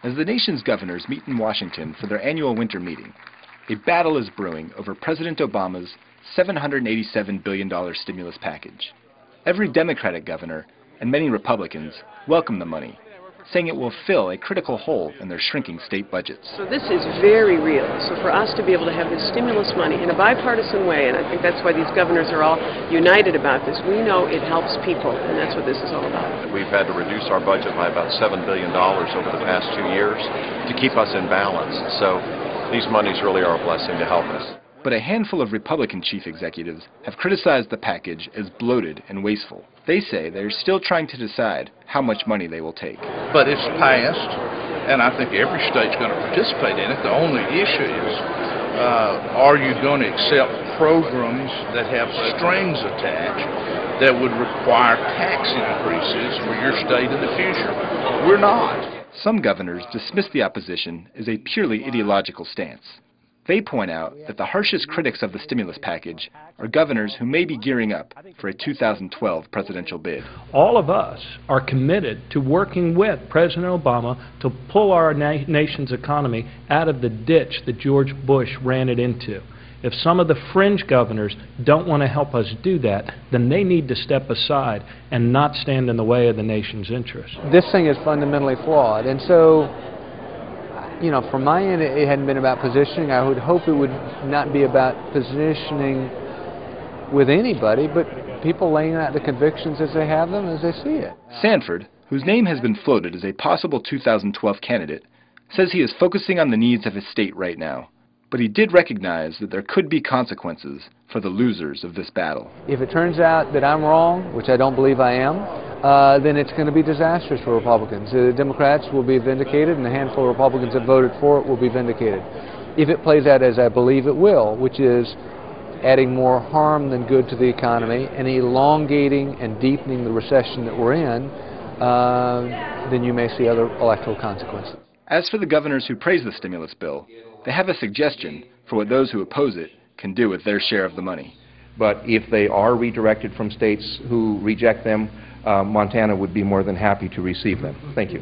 As the nation's governors meet in Washington for their annual winter meeting, a battle is brewing over President Obama's $787 billion stimulus package. Every Democratic governor and many Republicans welcome the money, saying it will fill a critical hole in their shrinking state budgets. So this is very real. So for us to be able to have this stimulus money in a bipartisan way, and I think that's why these governors are all united about this, we know it helps people, and that's what this is all about. We've had to reduce our budget by about $7 billion over the past 2 years to keep us in balance. So these monies really are a blessing to help us. But a handful of Republican chief executives have criticized the package as bloated and wasteful. They say they're still trying to decide how much money they will take. But it's passed, and I think every state's going to participate in it. The only issue is, are you going to accept programs that have strings attached that would require tax increases for your state in the future? We're not. Some governors dismiss the opposition as a purely ideological stance. They point out that the harshest critics of the stimulus package are governors who may be gearing up for a 2012 presidential bid. All of us are committed to working with President Obama to pull our nation's economy out of the ditch that George Bush ran it into. If some of the fringe governors don't want to help us do that, then they need to step aside and not stand in the way of the nation's interests. This thing is fundamentally flawed, and so, you know, from my end, it hadn't been about positioning. I would hope it would not be about positioning with anybody, but people laying out the convictions as they have them, as they see it. Sanford, whose name has been floated as a possible 2012 candidate, says he is focusing on the needs of his state right now. But he did recognize that there could be consequences for the losers of this battle. If it turns out that I'm wrong, which I don't believe I am, then it's going to be disastrous for Republicans. The Democrats will be vindicated, and the handful of Republicans that voted for it will be vindicated. If it plays out as I believe it will, which is adding more harm than good to the economy and elongating and deepening the recession that we're in, then you may see other electoral consequences. As for the governors who praise the stimulus bill, they have a suggestion for what those who oppose it can do with their share of the money. But if they are redirected from states who reject them, Montana would be more than happy to receive them. Thank you.